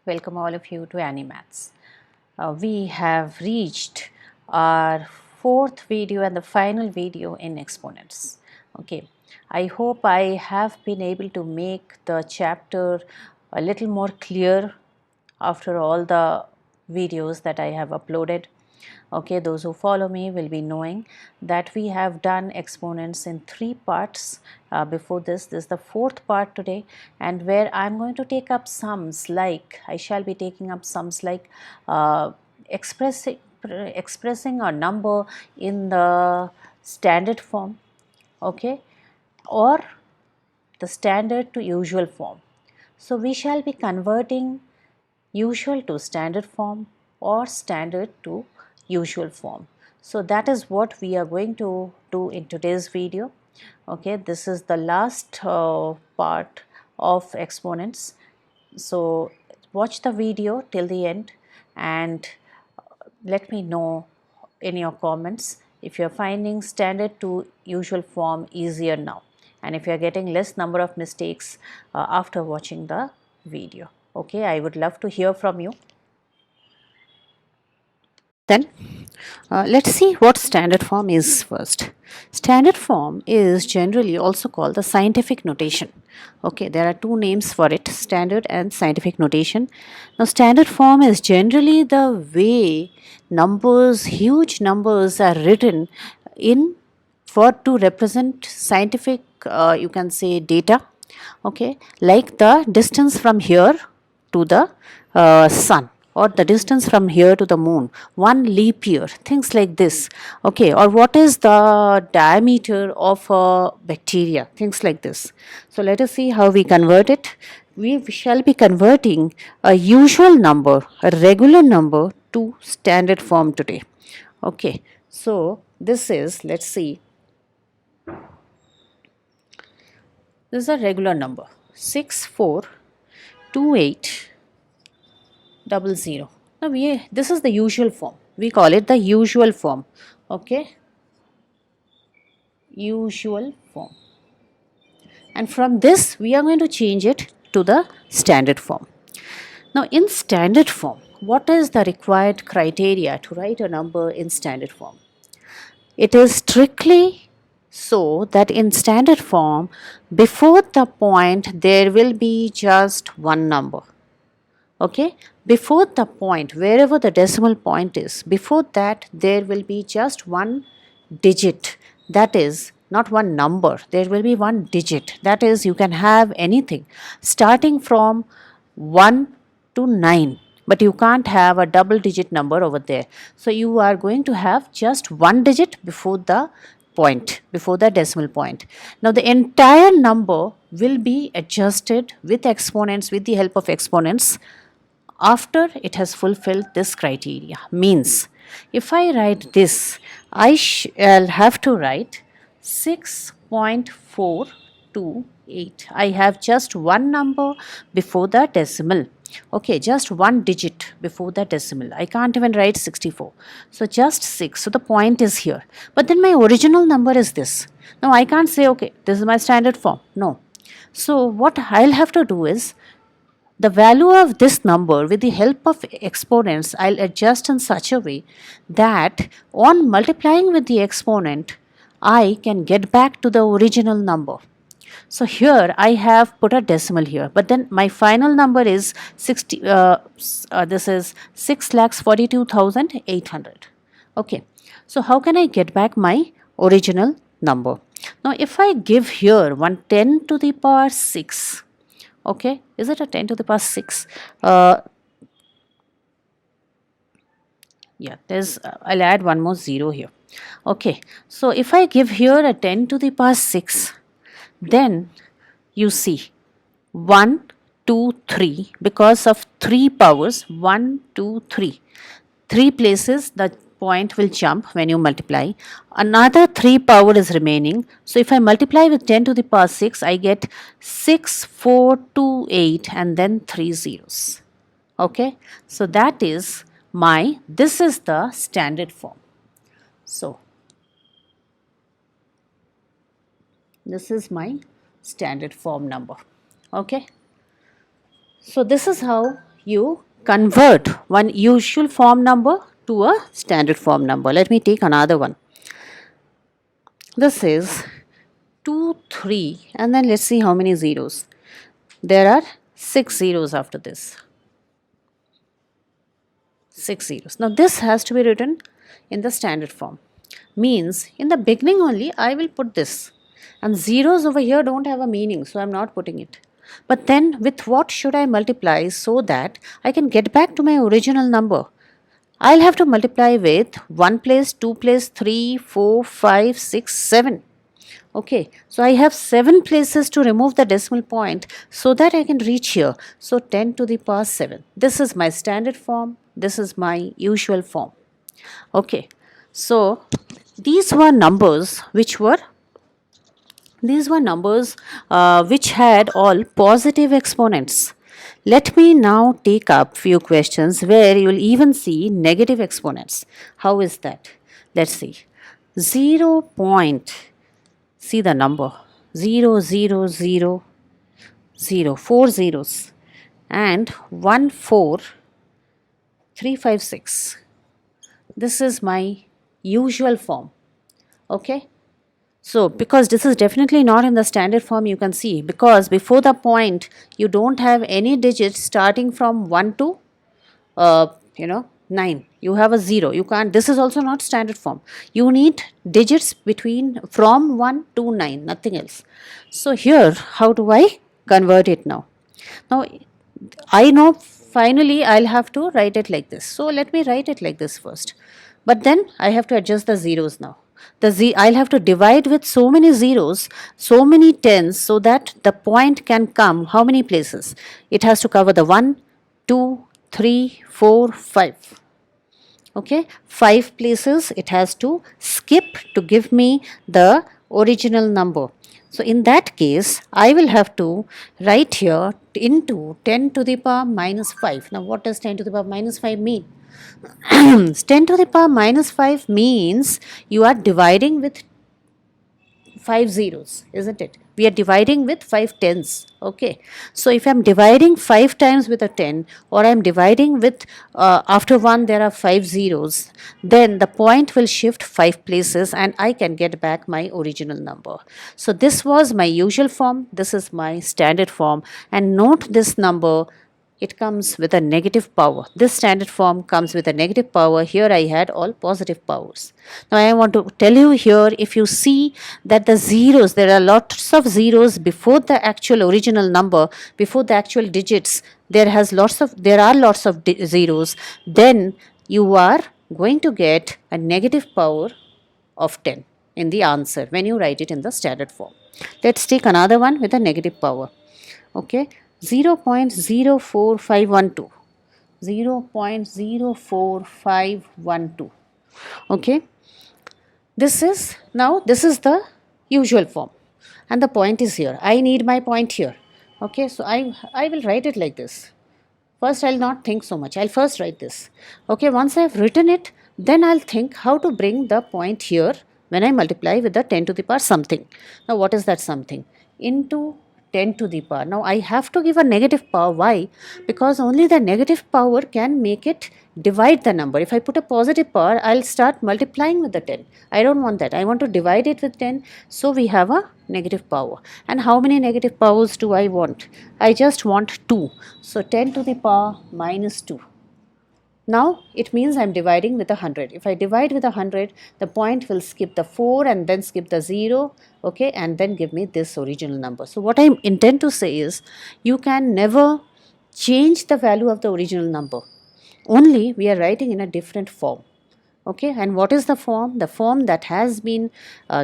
Welcome all of you to Animats. We have reached our fourth video and the final video in exponents. Okay, I hope I have been able to make the chapter a little more clear after all the videos that I have uploaded. Okay, those who follow me will be knowing that we have done exponents in three parts. Before this is the fourth part today, and where I'm going to take up sums like I shall be taking up sums like expressing a number in the standard form, okay, or the standard to usual form. So we shall be converting usual to standard form or standard to usual form. So that is what we are going to do in today's video. Okay, this is the last part of exponents. So watch the video till the end and let me know in your comments if you are finding standard to usual form easier now, and if you are getting less number of mistakes after watching the video. Okay, I would love to hear from you. Then let's see what standard form is first. Standard form is generally also called the scientific notation. Okay, there are two names for it, standard and scientific notation. Now, standard form is generally the way numbers, huge numbers are written in for to represent scientific, you can say data. Okay, like the distance from here to the sun, or the distance from here to the moon, one leap year, things like this. Okay, or what is the diameter of a bacteria, things like this. So let us see how we convert it. We shall be converting a usual number, a regular number, to standard form today. Okay, so this is, let's see, this is a regular number 642800. Now this is the usual form. We call it the usual form. Okay, usual form. And from this we are going to change it to the standard form. Now in standard form, what is the required criteria to write a number in standard form? It is strictly so that in standard form, before the point there will be just one number. Okay, before the point, wherever the decimal point is, before that there will be just one digit. That is not one number, there will be one digit. That is, you can have anything starting from 1 to 9, but you can't have a double digit number over there. So you are going to have just one digit before the point, before the decimal point. Now the entire number will be adjusted with exponents, with the help of exponents, after it has fulfilled this criteria. Means, if I write this, I shall have to write 6.428. I have just one number before the decimal. Okay, just one digit before the decimal. I can't even write 64. So just 6. So the point is here. But then my original number is this. Now I can't say, okay, this is my standard form. No. So what I'll have to do is, the value of this number, with the help of exponents, I'll adjust in such a way that on multiplying with the exponent, I can get back to the original number. So here I have put a decimal here, but then my final number is 60. This is 6,42,800. Okay, so how can I get back my original number? Now, if I give here 10 to the power 6, okay, is it a 10 to the power 6? Yeah, there's I'll add one more 0 here. Okay, so if I give here a 10 to the power 6, then you see 1 2 3, because of 3 powers, 1 2 3, 3 places the point will jump when you multiply. Another 3 power is remaining. So if I multiply with 10 to the power 6, I get 6428 and then 3 zeros. Okay, so that is this is the standard form. So this is my standard form number. Okay, so this is how you convert one usual form number to a standard form number. Let me take another one. This is 2, 3, and then let's see how many zeros. There are 6 zeros after this. 6 zeros. Now this has to be written in the standard form. Means in the beginning only I will put this. And zeros over here don't have a meaning, so I am not putting it. But then with what should I multiply so that I can get back to my original number? I'll have to multiply with 1 place, 2 place, 3, 4, 5, 6, 7. Okay, so I have 7 places to remove the decimal point so that I can reach here. So 10 to the power 7. This is my standard form. This is my usual form. Okay, so these were numbers which had all positive exponents. Let me now take up few questions where you will even see negative exponents. How is that? Let's see. 0 point, see the number 0, 0, 0, 0, 4 zeros, and 1, 4, 3, 5, 6. This is my usual form. Okay. So, because this is definitely not in the standard form, you can see, because before the point you don't have any digits starting from 1 to 9. You have a 0. You can't, this is also not standard form. You need digits from 1 to 9, nothing else. So here, how do I convert it now? Now I know finally I'll have to write it like this. So let me write it like this first. But then I have to adjust the zeros now. I'll have to divide with so many zeros, so many tens, so that the point can come how many places? It has to cover the 1, 2, 3, 4, 5. Okay, 5 places it has to skip to give me the original number. So in that case, I will have to write here into 10 to the power minus 5. Now what does 10 to the power minus 5 mean? 10 to the power minus 5 means you are dividing with 5 zeros, isn't it? We are dividing with 5 tens. Okay. So if I am dividing 5 times with a 10, or I am dividing with after 1 there are 5 zeros, then the point will shift 5 places and I can get back my original number. So this was my usual form. This is my standard form. And note this number. It comes with a negative power. This standard form comes with a negative power. Here I had all positive powers. Now I want to tell you here, if you see that the zeros, there are lots of zeros before the actual original number, before the actual digits, there are lots of zeros, then you are going to get a negative power of 10 in the answer when you write it in the standard form. Let's take another one with a negative power. Okay. 0.04512. 0.04512. Okay. This is the usual form and the point is here. I need my point here. Okay. So I will write it like this. First I'll not think so much. I'll first write this. Okay. Once I've written it, then I'll think how to bring the point here when I multiply with the 10 to the power something. Now what is that something? Into 10 to the power. Now I have to give a negative power. Why? Because only the negative power can make it divide the number. If I put a positive power, I'll start multiplying with the 10. I don't want that. I want to divide it with 10. So we have a negative power. And how many negative powers do I want? I just want 2. So 10 to the power minus 2. Now it means I am dividing with 100. If I divide with 100, the point will skip the 4 and then skip the 0, okay, and then give me this original number. So what I intend to say is, you can never change the value of the original number. Only we are writing in a different form. Okay, and what is the form? The form that has been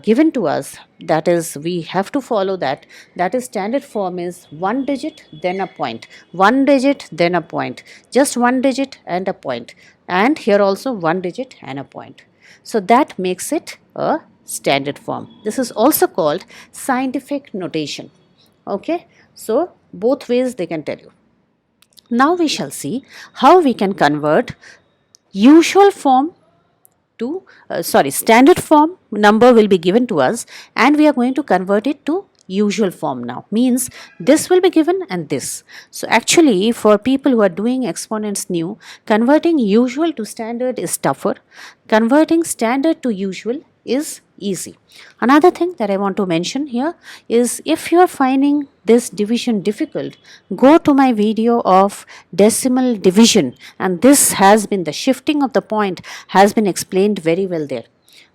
given to us, that is, we have to follow that. That is, standard form is 1 digit, then a point. 1 digit, then a point. Just 1 digit and a point. And here also 1 digit and a point. So that makes it a standard form. This is also called scientific notation. Okay, so both ways they can tell you. Now we shall see how we can convert usual form to standard form number will be given to us and we are going to convert it to usual form now. Means this will be given and this. So actually, for people who are doing exponents new, converting usual to standard is tougher. Converting standard to usual is easy. Another thing that I want to mention here is, if you are finding this division difficult, go to my video of decimal division, and this has been, the shifting of the point has been explained very well there.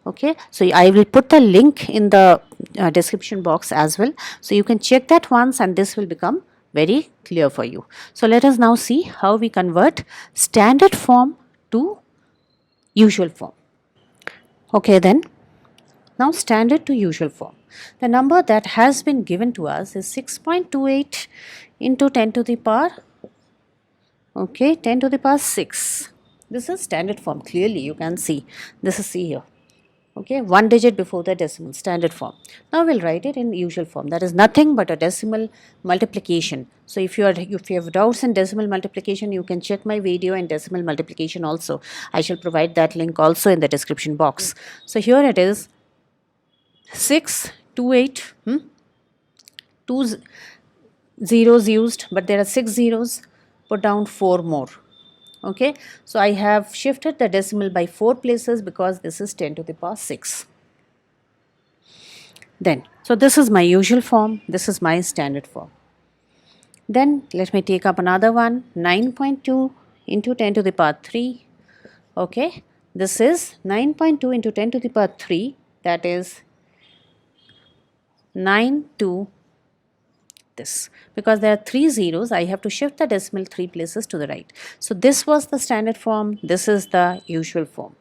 Okay, so I will put the link in the description box as well, so you can check that once and this will become very clear for you. So let us now see how we convert standard form to usual form. Okay, then now standard to usual form. The number that has been given to us is 6.28 into 10 to the power, okay, 10 to the power 6. This is standard form. Clearly you can see, this is C here. Okay, one digit before the decimal, standard form. Now we'll write it in usual form. That is nothing but a decimal multiplication. So if you have doubts in decimal multiplication, you can check my video in decimal multiplication also. I shall provide that link also in the description box. So here it is, 628, two zeros used, but there are 6 zeros, put down 4 more. Okay, so I have shifted the decimal by 4 places because this is 10 to the power 6. Then, so this is my usual form, this is my standard form. Then let me take up another one, 9.2 into 10 to the power 3. Okay, this is 9.2 into 10 to the power 3, that is 9 to this. Because there are 3 zeros, I have to shift the decimal 3 places to the right. So this was the standard form, this is the usual form.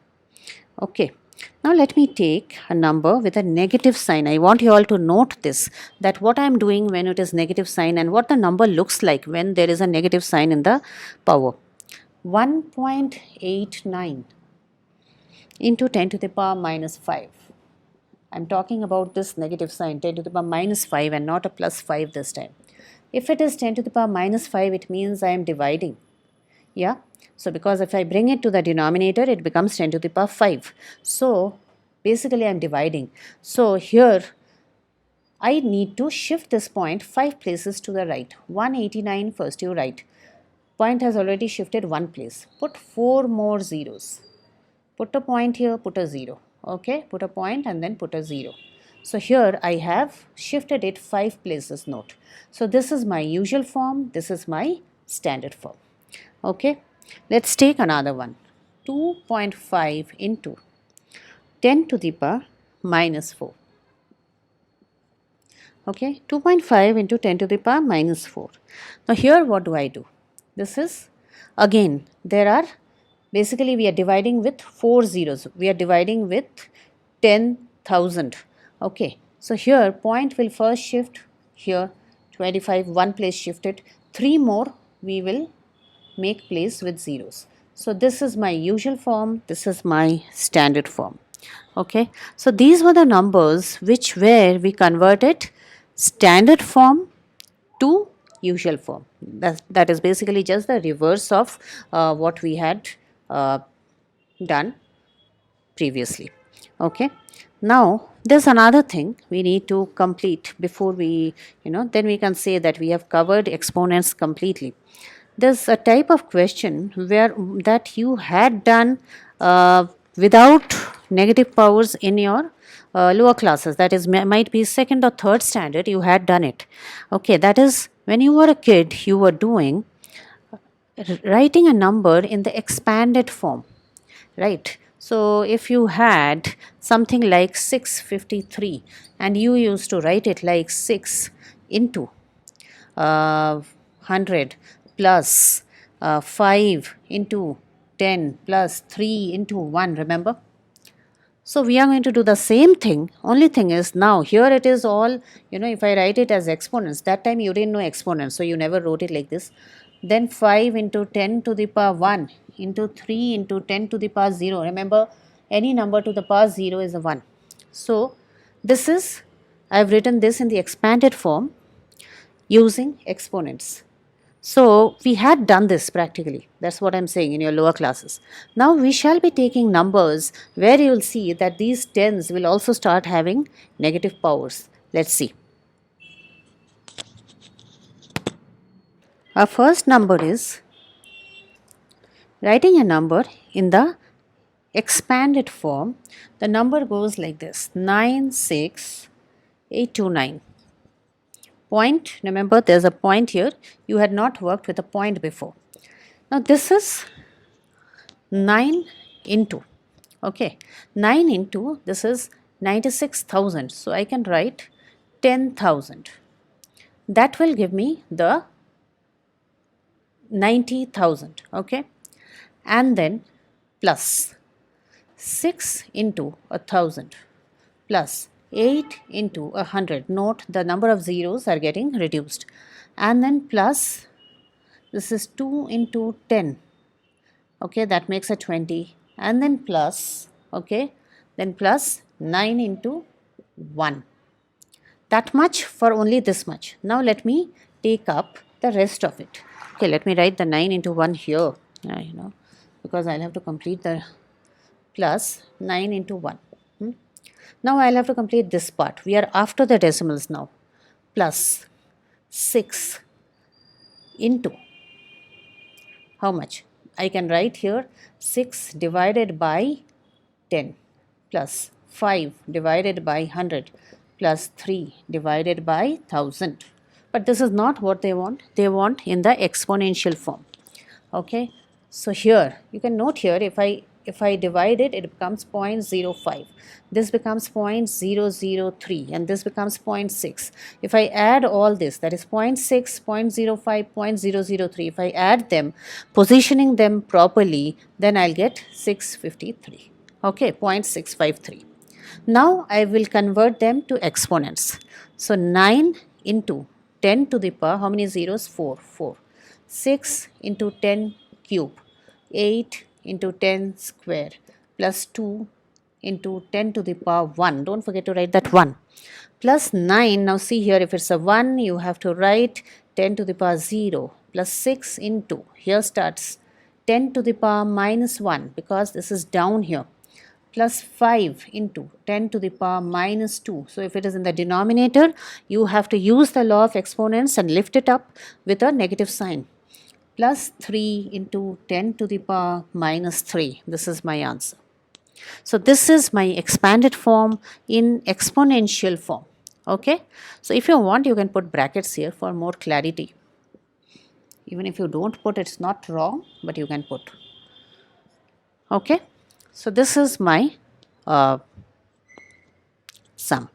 Okay, now let me take a number with a negative sign. I want you all to note this, that what I am doing when it is negative sign and what the number looks like when there is a negative sign in the power. 1.89 into 10 to the power minus 5. I am talking about this negative sign, 10 to the power minus 5, and not a plus 5 this time. If it is 10 to the power minus 5, it means I am dividing. Yeah. So because if I bring it to the denominator, it becomes 10 to the power 5. So basically I am dividing. So here I need to shift this point 5 places to the right. 189 first you write. Point has already shifted 1 place. Put 4 more zeros. Put a point here, put a 0. Okay, put a point and then put a 0. So here I have shifted it 5 places, note. So this is my usual form, this is my standard form. Okay, let's take another one. 2.5 into 10 to the power minus 4. Okay, 2.5 into 10 to the power minus 4. Now here what do I do? This is, again, there are, basically we are dividing with 4 zeros. We are dividing with 10,000. Okay, so here point will first shift here, 25, 1 place shifted, 3 more we will make place with zeros. So this is my usual form, this is my standard form. Okay, so these were the numbers which were we converted standard form to usual form. That is basically just the reverse of what we had done previously. Okay, now there's another thing we need to complete before we, then we can say that we have covered exponents completely. There's a type of question where that you had done without negative powers in your lower classes, that is might be second or third standard, you had done it. Okay, that is when you were a kid, you were doing writing a number in the expanded form, right? So if you had something like 653 and you used to write it like 6 into 100 plus 5 into 10 plus 3 into 1, remember? So we are going to do the same thing, only thing is now here it is all, if I write it as exponents, that time you didn't know exponents, so you never wrote it like this. Then 5 into 10 to the power 1 into 3 into 10 to the power 0. Remember, any number to the power 0 is a 1. So this is, I have written this in the expanded form using exponents. So we had done this practically, that's what I am saying, in your lower classes. Now we shall be taking numbers where you will see that these tens will also start having negative powers. Let's see. Our first number is writing a number in the expanded form. The number goes like this: 96829. Point, remember there's a point here. You had not worked with a point before. Now this is 9 into, okay, 9 into, this is 96,000. So I can write 10,000. That will give me the 90,000, okay, and then plus 6 into 1,000 plus 8 into 100. Note the number of zeros are getting reduced, and then plus, this is 2 into 10, okay, that makes a 20, and then plus, okay, then plus 9 into 1. That much for only this much. Now let me take up the rest of it. Okay, let me write the 9 into 1 here, because I'll have to complete the plus 9 into 1. Now I'll have to complete this part. We are after the decimals now. Plus 6 into, how much? I can write here 6 divided by 10 plus 5 divided by 100 plus 3 divided by 1000. But this is not what they want. They want in the exponential form. Okay. So here you can note here, if I divide it, it becomes 0.05. This becomes 0.003 and this becomes 0.6. If I add all this, that is 0.6, 0.05, 0.003, if I add them, positioning them properly, then I'll get 653. Okay, 0.653. Now I will convert them to exponents. So 9 into 10 to the power, how many zeros? 4. 6 into 10 cube, 8 into 10 square, plus 2 into 10 to the power 1. Don't forget to write that 1. Plus 9, now see here, if it's a 1, you have to write 10 to the power 0, plus 6 into, here starts 10 to the power minus 1, because this is down here, plus 5 into 10 to the power minus 2. So if it is in the denominator, you have to use the law of exponents and lift it up with a negative sign. Plus 3 into 10 to the power minus 3. This is my answer. So this is my expanded form in exponential form. Okay. So if you want, you can put brackets here for more clarity. Even if you don't put, it's not wrong, but you can put. Okay. So this is my sum.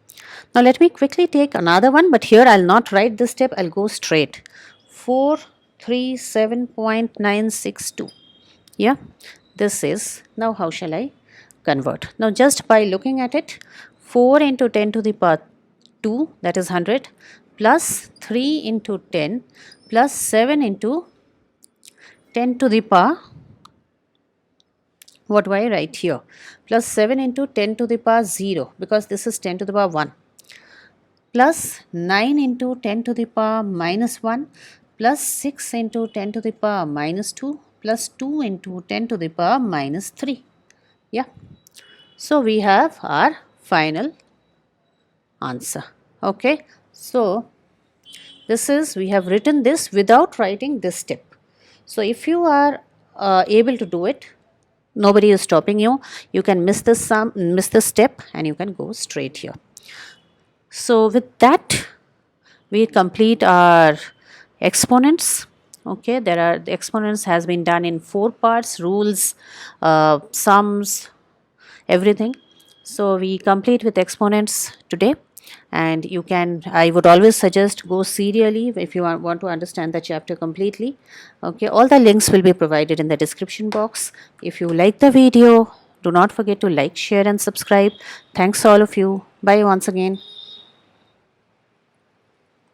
Now let me quickly take another one, but here I'll not write this step, I'll go straight. 437.962. Yeah, this is, now how shall I convert? Now just by looking at it, 4 into 10 to the power 2, that is 100, plus 3 into 10, plus 7 into 10 to the power, what do I write here? Plus 7 into 10 to the power 0, because this is 10 to the power 1, plus 9 into 10 to the power minus 1, plus 6 into 10 to the power minus 2, plus 2 into 10 to the power minus 3. Yeah. So we have our final answer. Okay. So this is, we have written this without writing this step. So if you are able to do it, nobody is stopping you. You can miss this step and you can go straight here. So with that, we complete our exponents. Okay, the exponents has been done in 4 parts: rules, sums, everything. So we complete with exponents today, and you can, I would always suggest, go serially if you want to understand the chapter completely. Okay, all the links will be provided in the description box. If you like the video, do not forget to like, share and subscribe. Thanks all of you. Bye once again.